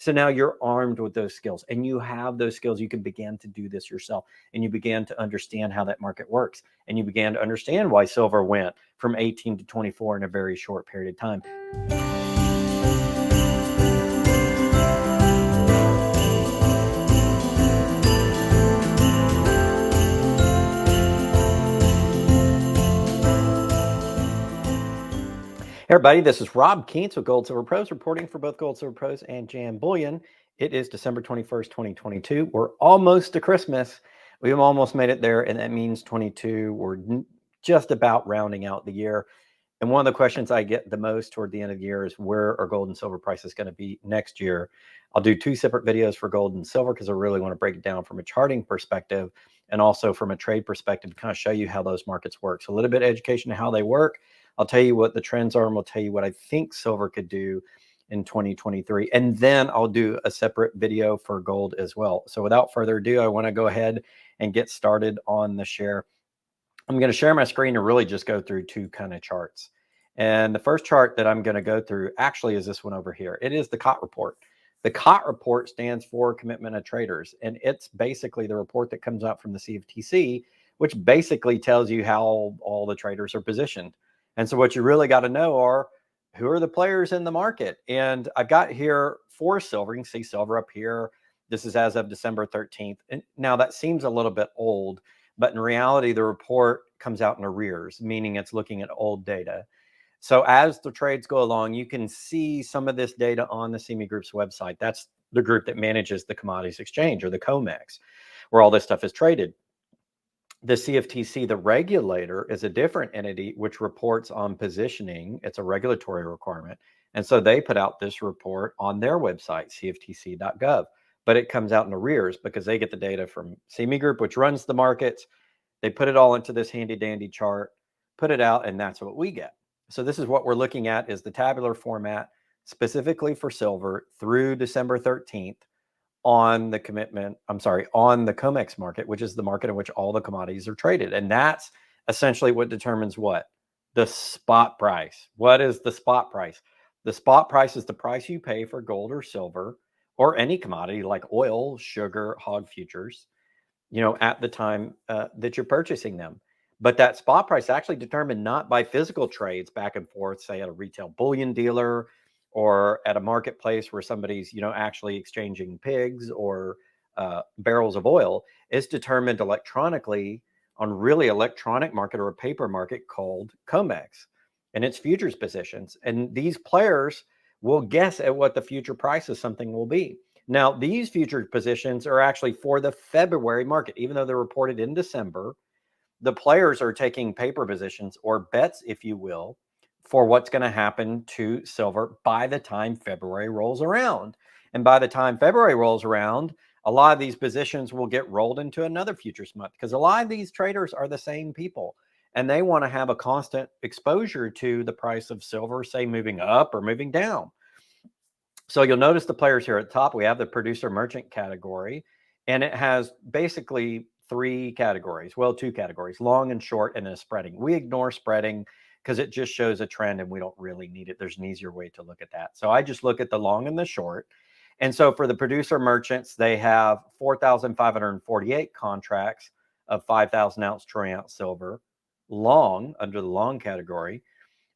So now you're armed with those skills, and you have those skills. You can begin to do this yourself, and you began to understand how that market works, and you began to understand why silver went from 18 to 24 in a very short period of time. Hey everybody, this is Rob Keents with Gold Silver Pros, reporting for both Gold Silver Pros and JM Bullion. It is December 21st, 2022. We're almost to Christmas. We've almost made it there, and that means 22. We're just about rounding out the year. And one of the questions I get the most toward the end of the year is, where are gold and silver prices going to be next year? I'll do two separate videos for gold and silver because I really want to break it down from a charting perspective and also from a trade perspective to kind of show you how those markets work. So a little bit of education on how they work. I'll tell you what the trends are, and we'll tell you what I think silver could do in 2023. And then I'll do a separate video for gold as well. So without further ado, I want to go ahead and get started on the share. I'm going to share my screen and really just go through two kind of charts. And the first chart that I'm going to go through actually is this one over here. It is the COT report. The COT report stands for Commitment of Traders, and it's basically the report that comes out from the CFTC, which basically tells you how all the traders are positioned. And so what you really got to know are, who are the players in the market? And I've got here for silver. You can see silver up here. This is as of December 13th. And now that seems a little bit old, but in reality, the report comes out in arrears, meaning it's looking at old data. So as the trades go along, you can see some of this data on the CME Group's website. That's the group that manages the commodities exchange, or the COMEX, where all this stuff is traded. The CFTC, the regulator, is a different entity which reports on positioning. It's a regulatory requirement. And so they put out this report on their website, cftc.gov. But it comes out in arrears because they get the data from CME Group, which runs the markets. They put it all into this handy dandy chart, put it out, and that's what we get. So this is what we're looking at, is the tabular format specifically for silver through December 13th on the on the COMEX market, which is the market in which all the commodities are traded. And that's essentially what determines what? The spot price. What is the spot price? The spot price is the price you pay for gold or silver or any commodity like oil, sugar, hog futures, at the time that you're purchasing them. But that spot price actually determined not by physical trades back and forth, say at a retail bullion dealer or at a marketplace where somebody's, actually exchanging pigs or barrels of oil. Is determined electronically on really electronic market, or a paper market called COMEX, and its futures positions. And these players will guess at what the future price of something will be. Now, these future positions are actually for the February market, even though they're reported in December. The players are taking paper positions, or bets, if you will, for what's going to happen to silver by the time February rolls around. And by the time February rolls around, a lot of these positions will get rolled into another futures month, because a lot of these traders are the same people, and they want to have a constant exposure to the price of silver, say moving up or moving down. So you'll notice the players here at the top. We have the producer merchant category, and it has basically three categories. Well, two categories, long and short, and then spreading. We ignore spreading because it just shows a trend and we don't really need it. There's an easier way to look at that. So I just look at the long and the short. And so for the producer merchants, they have 4,548 contracts of 5,000 ounce troy ounce silver long, under the long category.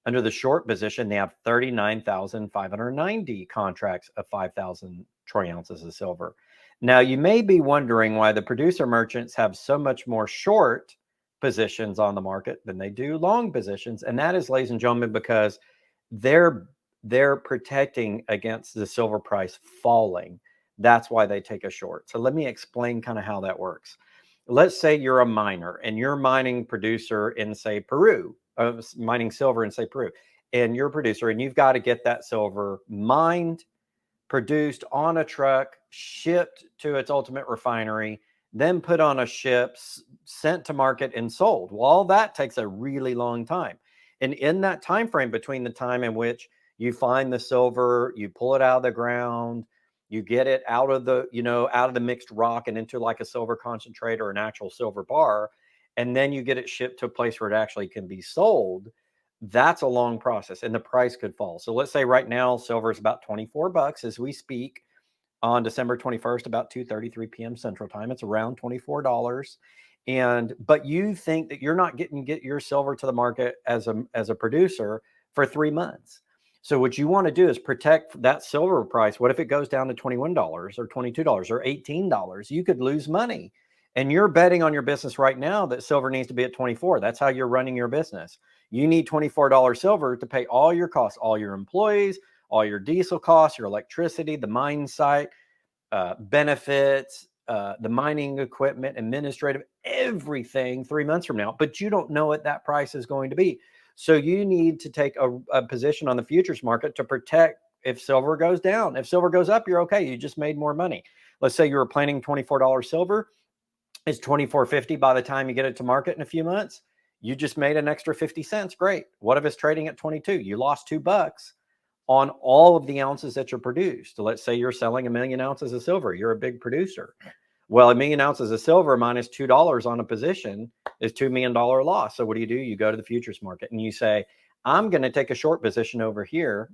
Under the short position, they have 39,590 contracts of 5,000 troy ounces of silver. Now, you may be wondering why the producer merchants have so much more short positions on the market than they do long positions. And that is, ladies and gentlemen, because they're protecting against the silver price falling. That's why they take a short. So let me explain kind of how that works. Let's say you're a miner and you're mining producer in, say, Peru, mining silver in, say, Peru, and you're a producer and you've got to get that silver mined, produced on a truck, shipped to its ultimate refinery, then put on a ship, sent to market, and sold. Well, all that takes a really long time. And in that time frame between the time in which you find the silver, you pull it out of the ground, you get it out of the, out of the mixed rock and into like a silver concentrate or an actual silver bar, and then you get it shipped to a place where it actually can be sold, that's a long process, and the price could fall. So let's say right now silver is about 24 bucks as we speak. on December 21st, about 2:33 p.m. Central Time. It's around $24. But you think that you're not get your silver to the market as a producer for 3 months. So what you want to do is protect that silver price. What if it goes down to $21 or $22 or $18? You could lose money. And you're betting on your business right now that silver needs to be at 24. That's how you're running your business. You need $24 silver to pay all your costs, all your employees, all your diesel costs, your electricity, the mine site, benefits, the mining equipment, administrative, everything 3 months from now. But you don't know what that price is going to be. So you need to take a position on the futures market to protect if silver goes down. If silver goes up, you're okay. You just made more money. Let's say you were planning $24 silver. It's $24.50 by the time you get it to market in a few months. You just made an extra 50 cents. Great. What if it's trading at 22? You lost $2 on all of the ounces that you produced. So let's say you're selling 1 million ounces of silver. You're a big producer. Well, 1 million ounces of silver minus $2 on a position is $2 million loss. So what do? You go to the futures market and you say, I'm going to take a short position over here,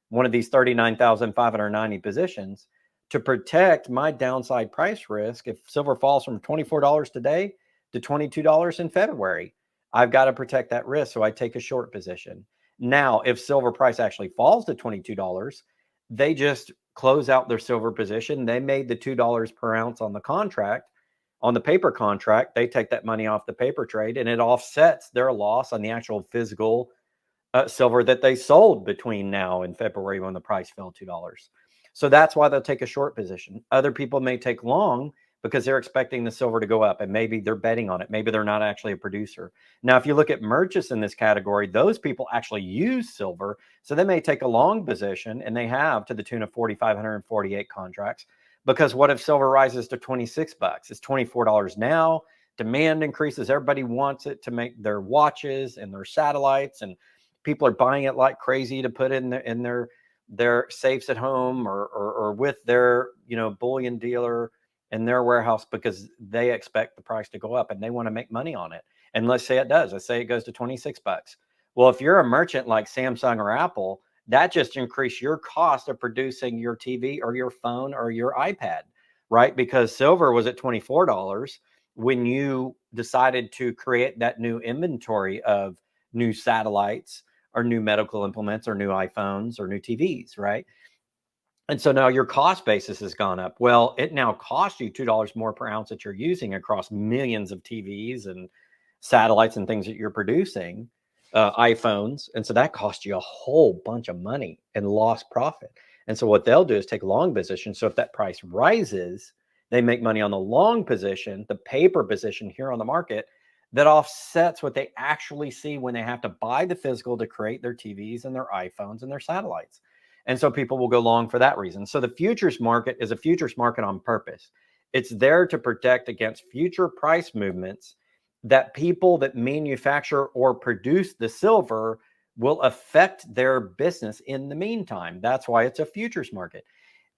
one of these 39,590 positions, to protect my downside price risk. If silver falls from $24 today to $22 in February, I've got to protect that risk. So I take a short position. Now, if silver price actually falls to $22, they just close out their silver position. They made the $2 per ounce on the contract, on the paper contract. They take that money off the paper trade and it offsets their loss on the actual physical silver that they sold between now and February when the price fell $2. So that's why they'll take a short position. Other people may take long because they're expecting the silver to go up and maybe they're betting on it. Maybe they're not actually a producer. Now, if you look at merchants in this category, those people actually use silver. So they may take a long position, and they have to the tune of 4,548 contracts. Because what if silver rises to $26? It's $24 now. Demand increases. Everybody wants it to make their watches and their satellites, and people are buying it like crazy to put in their safes at home or with their bullion dealer in their warehouse because they expect the price to go up and they want to make money on it. And let's say it does. Let's say it goes to $26. Well, if you're a merchant like Samsung or Apple, that just increased your cost of producing your TV or your phone or your iPad, right? Because silver was at $24 when you decided to create that new inventory of new satellites or new medical implements or new iPhones or new TVs, right? And so now your cost basis has gone up. Well, it now costs you $2 more per ounce that you're using across millions of TVs and satellites and things that you're producing, iPhones. And so that costs you a whole bunch of money and lost profit. And so what they'll do is take long position. So if that price rises, they make money on the long position, the paper position here on the market that offsets what they actually see when they have to buy the physical to create their TVs and their iPhones and their satellites. And so people will go long for that reason. So the futures market is a futures market on purpose. It's there to protect against future price movements that people that manufacture or produce the silver will affect their business in the meantime. That's why it's a futures market.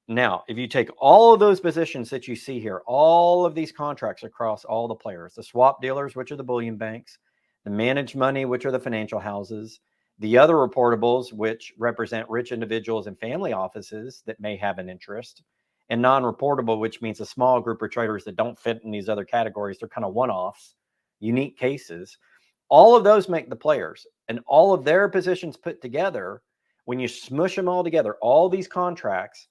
Now, if you take all of those positions that you see here, all of these contracts across all the players, the swap dealers, which are the bullion banks, the managed money, which are the financial houses, the other reportables, which represent rich individuals and family offices that may have an interest, and non-reportable, which means a small group of traders that don't fit in these other categories. They're kind of one-offs, unique cases. All of those make the players, and all of their positions put together, when you smush them all together, all these contracts,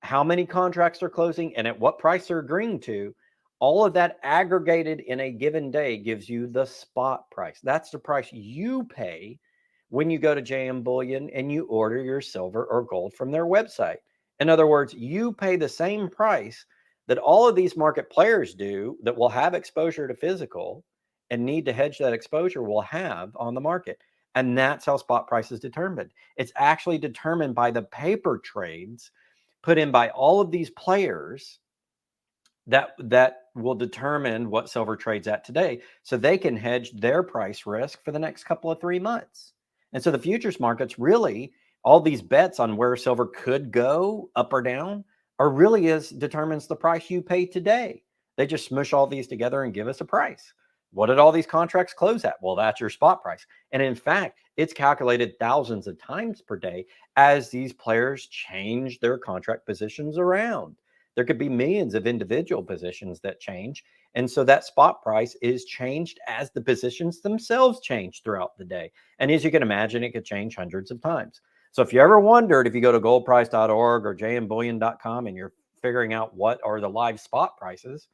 how many contracts are closing and at what price they're agreeing to, all of that aggregated in a given day gives you the spot price. That's the price you pay when you go to JM Bullion and you order your silver or gold from their website. In other words, you pay the same price that all of these market players do that will have exposure to physical and need to hedge that exposure will have on the market. And that's how spot price is determined. It's actually determined by the paper trades put in by all of these players that will determine what silver trades at today, so they can hedge their price risk for the next couple of 3 months. And so the futures markets, really, all these bets on where silver could go up or down are really determines the price you pay today. They just smush all these together and give us a price. What did all these contracts close at? Well, that's your spot price. And in fact, it's calculated thousands of times per day as these players change their contract positions around. There could be millions of individual positions that change. And so that spot price is changed as the positions themselves change throughout the day. And as you can imagine, it could change hundreds of times. So if you ever wondered, if you go to goldprice.org or jmbullion.com and you're figuring out what are the live spot prices,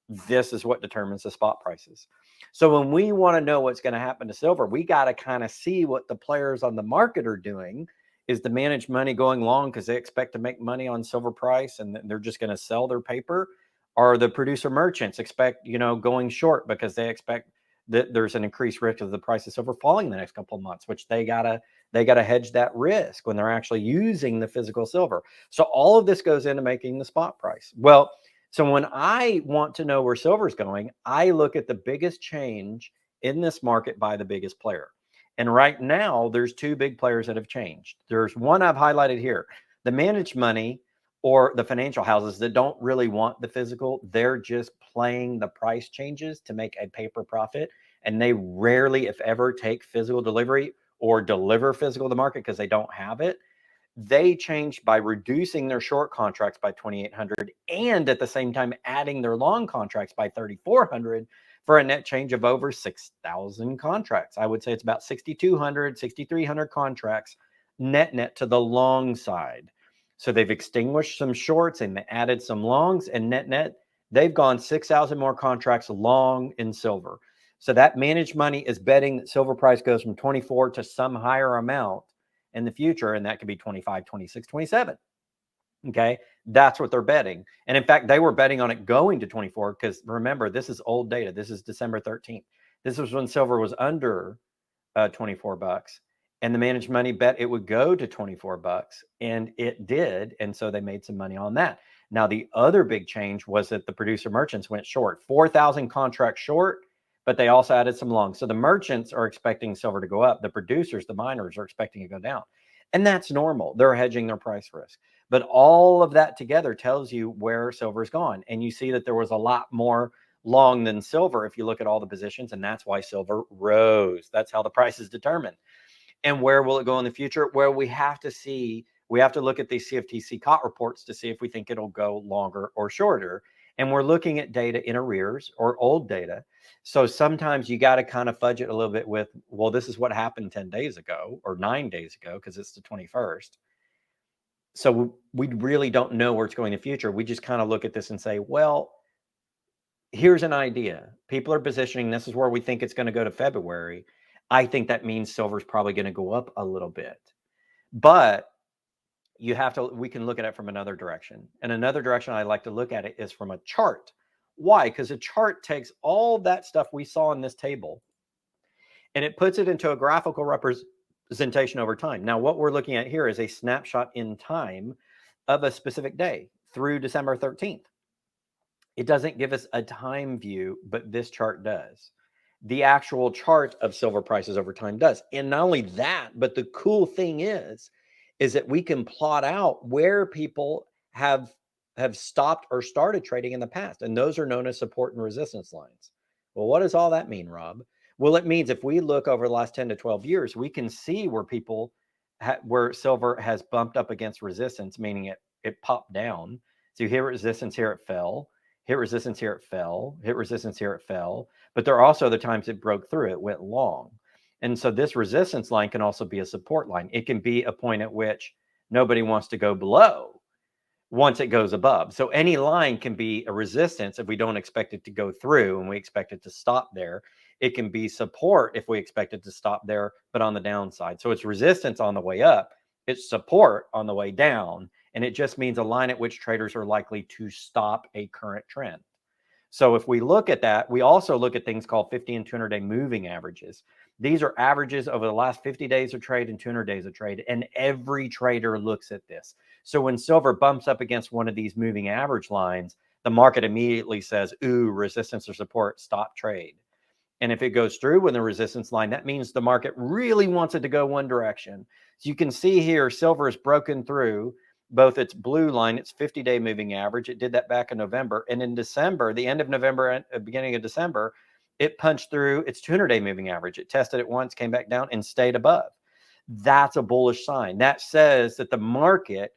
this is what determines the spot prices. So when we want to know what's going to happen to silver, we got to kind of see what the players on the market are doing. Is the managed money going long because they expect to make money on silver price and they're just going to sell their paper? Or the producer merchants expect, going short because they expect that there's an increased risk of the price of silver falling the next couple of months, which they gotta hedge that risk when they're actually using the physical silver. So all of this goes into making the spot price. Well, so when I want to know where silver is going, I look at the biggest change in this market by the biggest player. And right now, there's two big players that have changed. There's one I've highlighted here. The managed money or the financial houses that don't really want the physical, they're just playing the price changes to make a paper profit. And they rarely, if ever, take physical delivery or deliver physical to the market because they don't have it. They changed by reducing their short contracts by 2,800 and at the same time adding their long contracts by 3,400 for a net change of over 6,000 contracts. I would say it's about 6,200, 6,300 contracts net to the long side. So they've extinguished some shorts and they added some longs, and net, they've gone 6,000 more contracts long in silver. So that managed money is betting that silver price goes from 24 to some higher amount in the future, and that could be 25, 26, 27. Okay, that's what they're betting. And in fact, they were betting on it going to 24 because remember, this is old data. This is December 13th. This was when silver was under $24, and the managed money bet it would go to $24, and it did. And so they made some money on that. Now, the other big change was that the producer merchants went short, 4,000 contracts short, but they also added some long. So the merchants are expecting silver to go up. The producers, the miners, are expecting it to go down. And that's normal. They're hedging their price risk. But all of that together tells you where silver's gone. And you see that there was a lot more long than silver if you look at all the positions, and that's why silver rose. That's how the price is determined. And where will it go in the future? Well, we have to look at these CFTC COT reports to see if we think it'll go longer or shorter. And we're looking at data in arrears or old data. So sometimes you got to kind of fudge it a little bit with, well, this is what happened 10 days ago or 9 days ago because it's the 21st. So we really don't know where it's going in the future. We just kind of look at this and say, well, here's an idea. People are positioning, this is where we think it's going to go to February. I think that means silver's probably going to go up a little bit. But we can look at it from another direction. And another direction I like to look at it is from a chart. Why? Because a chart takes all that stuff we saw in this table and it puts it into a graphical representation over time. Now, what we're looking at here is a snapshot in time of a specific day through December 13th. It doesn't give us a time view, but this chart does. The actual chart of silver prices over time does. And not only that, but the cool thing is that we can plot out where people have stopped or started trading in the past. And those are known as support and resistance lines. Well, what does all that mean, Rob? Well, it means if we look over the last 10 to 12 years, we can see where where silver has bumped up against resistance, meaning it popped down. So you hit resistance here, it fell. Hit resistance here, it fell. Hit resistance here, it fell. But there are also the times it broke through, it went long. And so this resistance line can also be a support line. It can be a point at which nobody wants to go below once it goes above. So any line can be a resistance if we don't expect it to go through and we expect it to stop there. It can be support if we expect it to stop there, but on the downside. So it's resistance on the way up, it's support on the way down. And it just means a line at which traders are likely to stop a current trend. So if we look at that, we also look at things called 50 and 200-day moving averages. These are averages over the last 50 days of trade and 200 days of trade, and every trader looks at this. So when silver bumps up against one of these moving average lines, the market immediately says, ooh, resistance or support, stop trade. And if it goes through with the resistance line, that means the market really wants it to go one direction. So you can see here, silver is broken through both its blue line, its 50-day moving average. It did that back in November. And in December, the end of November and beginning of December, it punched through its 200-day moving average. It tested it once, came back down, and stayed above. That's a bullish sign. That says that the market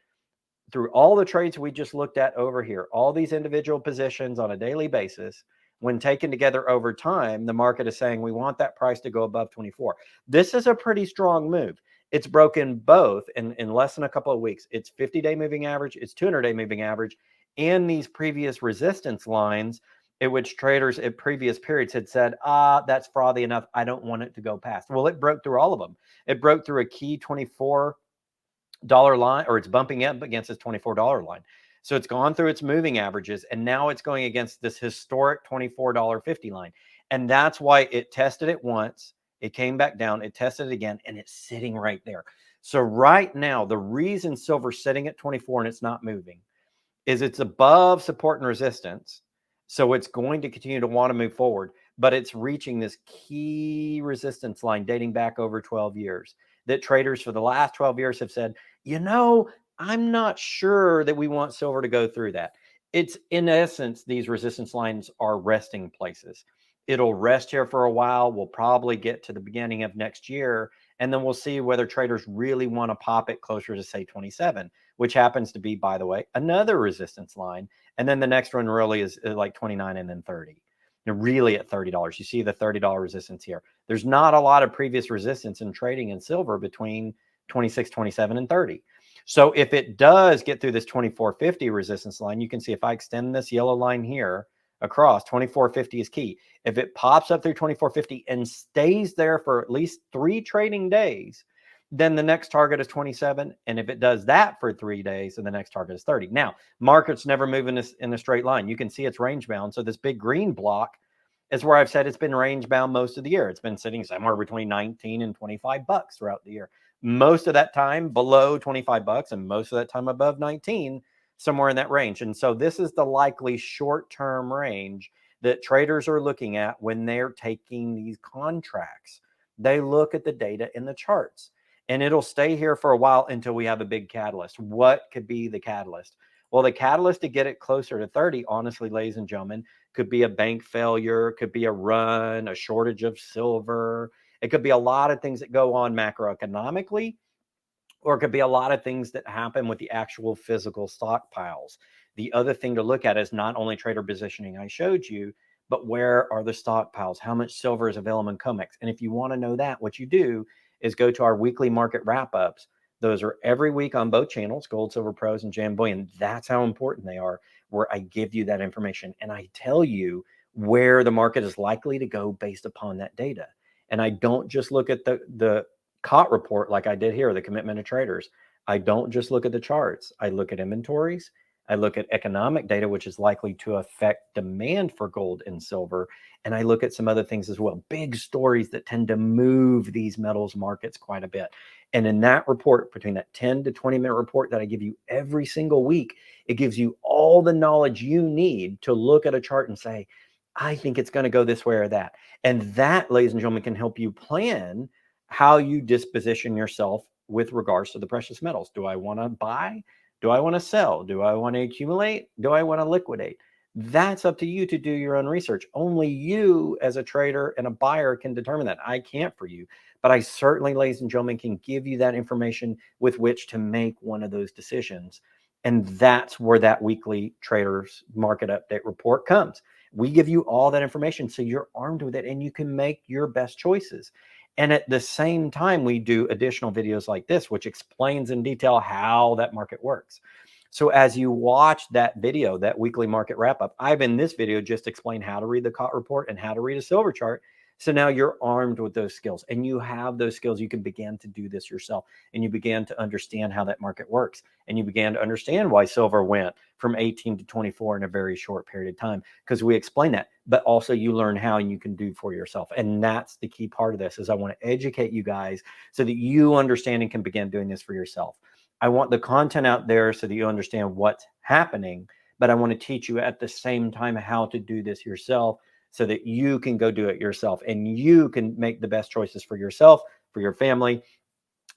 through all the trades we just looked at over here, all these individual positions on a daily basis, when taken together over time, the market is saying we want that price to go above 24. This is a pretty strong move. It's broken both in less than a couple of weeks. It's 50-day moving average, it's 200-day moving average, and these previous resistance lines at which traders at previous periods had said, that's frothy enough, I don't want it to go past. Well, it broke through all of them. It broke through a key $24 line, or it's bumping up against its $24 line. So it's gone through its moving averages, and now it's going against this historic $24.50 line. And that's why it tested it once, it came back down, it tested it again, and it's sitting right there. So right now, the reason silver's sitting at 24 and it's not moving is it's above support and resistance. So it's going to continue to want to move forward, but it's reaching this key resistance line dating back over 12 years that traders for the last 12 years have said, I'm not sure that we want silver to go through that. It's, in essence, these resistance lines are resting places. It'll rest here for a while. We'll probably get to the beginning of next year, and then we'll see whether traders really want to pop it closer to, say, 27, which happens to be, by the way, another resistance line. And then the next one really is like 29 and then 30. You're really at $30. You see the $30 resistance here. There's not a lot of previous resistance in trading in silver between 26, 27, and 30. So if it does get through this 24.50 resistance line, you can see if I extend this yellow line here across, 24.50 is key. If it pops up through 24.50 and stays there for at least 3 trading days, then the next target is 27. And if it does that for 3 days, then the next target is 30. Now, markets never move in a straight line. You can see it's range bound. So this big green block is where I've said it's been range bound most of the year. It's been sitting somewhere between 19 and 25 bucks throughout the year. Most of that time below 25 bucks and most of that time above 19, somewhere in that range. And so this is the likely short-term range that traders are looking at when they're taking these contracts. They look at the data in the charts, and it'll stay here for a while until we have a big catalyst. What could be the catalyst? Well, the catalyst to get it closer to 30, honestly, ladies and gentlemen, could be a bank failure, could be a run, a shortage of silver. It could be a lot of things that go on macroeconomically, or it could be a lot of things that happen with the actual physical stockpiles. The other thing to look at is not only trader positioning I showed you, but where are the stockpiles? How much silver is available in COMEX? And if you want to know that, what you do is go to our weekly market wrap-ups. Those are every week on both channels, Gold, Silver Pros, and JM Bullion. That's how important they are, where I give you that information. And I tell you where the market is likely to go based upon that data. And I don't just look at the COT report like I did here, the commitment of traders. I don't just look at the charts. I look at inventories. I look at economic data, which is likely to affect demand for gold and silver. And I look at some other things as well, big stories that tend to move these metals markets quite a bit. And in that report, between that 10 to 20-minute report that I give you every single week, it gives you all the knowledge you need to look at a chart and say, I think it's going to go this way or that. And that, ladies and gentlemen, can help you plan how you disposition yourself with regards to the precious metals. Do I want to buy? Do I want to sell? Do I want to accumulate? Do I want to liquidate? That's up to you to do your own research. Only you as a trader and a buyer can determine that. I can't for you, but I certainly, ladies and gentlemen, can give you that information with which to make one of those decisions. And that's where that weekly traders market update report comes. We give you all that information so you're armed with it and you can make your best choices. And at the same time, we do additional videos like this, which explains in detail how that market works. So as you watch that video, that weekly market wrap up, I've in this video just explained how to read the COT report and how to read a silver chart. So now you're armed with those skills and you have those skills. You can begin to do this yourself and you begin to understand how that market works. And you began to understand why silver went from 18 to 24 in a very short period of time, because we explain that, but also you learn how you can do for yourself. And that's the key part of this is I want to educate you guys so that you understand and can begin doing this for yourself. I want the content out there so that you understand what's happening, but I want to teach you at the same time how to do this yourself so that you can go do it yourself and you can make the best choices for yourself, for your family,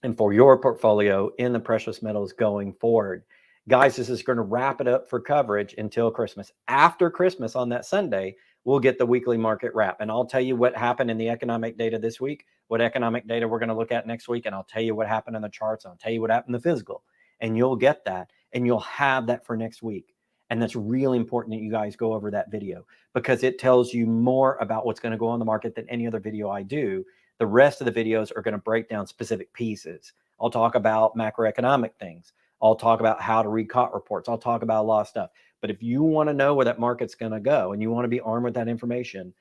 and for your portfolio in the precious metals going forward. Guys, this is going to wrap it up for coverage until Christmas. After Christmas on that Sunday, we'll get the weekly market wrap. And I'll tell you what happened in the economic data this week, what economic data we're going to look at next week. And I'll tell you what happened in the charts. I'll tell you what happened in the physical. And you'll get that. and you'll have that for next week. And that's really important that you guys go over that video, because it tells you more about what's going to go on the market than any other video I do. The rest of the videos are going to break down specific pieces. I'll talk about macroeconomic things. I'll talk about how to read COT reports. I'll talk about a lot of stuff. But if you want to know where that market's going to go and you want to be armed with that information,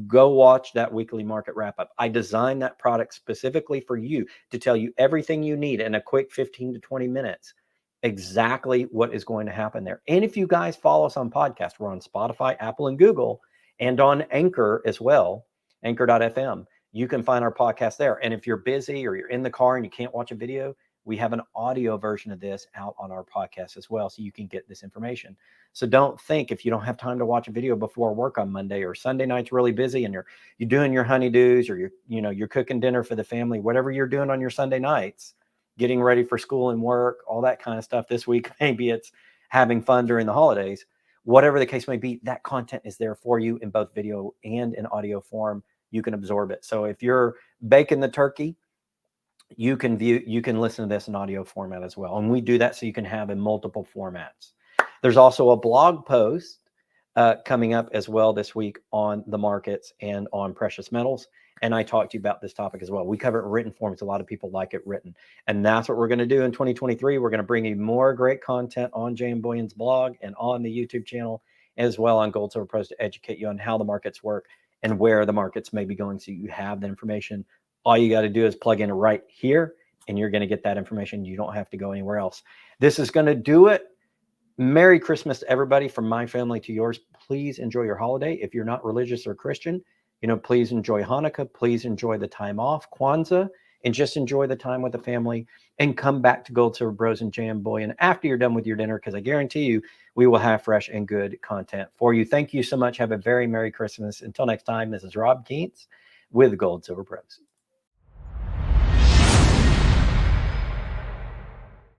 go watch that weekly market wrap up. I designed that product specifically for you to tell you everything you need in a quick 15 to 20 minutes, exactly what is going to happen there. And if you guys follow us on podcast, we're on Spotify, Apple, and Google, and on Anchor as well, anchor.fm. You can find our podcast there. And if you're busy or you're in the car and you can't watch a video, we have an audio version of this out on our podcast as well, so you can get this information. So don't think, if you don't have time to watch a video before work on Monday, or Sunday night's really busy and you're doing your honeydews, or you're cooking dinner for the family, whatever you're doing on your Sunday nights, getting ready for school and work, all that kind of stuff this week. Maybe it's having fun during the holidays. Whatever the case may be, that content is there for you in both video and in audio form. You can absorb it. So if you're baking the turkey, you can listen to this in audio format as well. And we do that so you can have in multiple formats. There's also a blog post coming up as well this week on the markets and on precious metals. And I talked to you about this topic as well. We cover it in written form because a lot of people like it written. And that's what we're going to do in 2023. We're going to bring you more great content on J.M. Bullion's blog and on the YouTube channel, as well on Gold Silver Pros, to educate you on how the markets work and where the markets may be going, so you have the information. All you got to do is plug in right here, and you're going to get that information. You don't have to go anywhere else. This is going to do it. Merry Christmas to everybody, from my family to yours. Please enjoy your holiday. If you're not religious or Christian, please enjoy Hanukkah. Please enjoy the time off, Kwanzaa, and just enjoy the time with the family, and come back to Gold, Silver, Bros, and J.M. Bullion after you're done with your dinner, because I guarantee you we will have fresh and good content for you. Thank you so much. Have a very Merry Christmas. Until next time, this is Rob Kientz with Gold, Silver, Bros.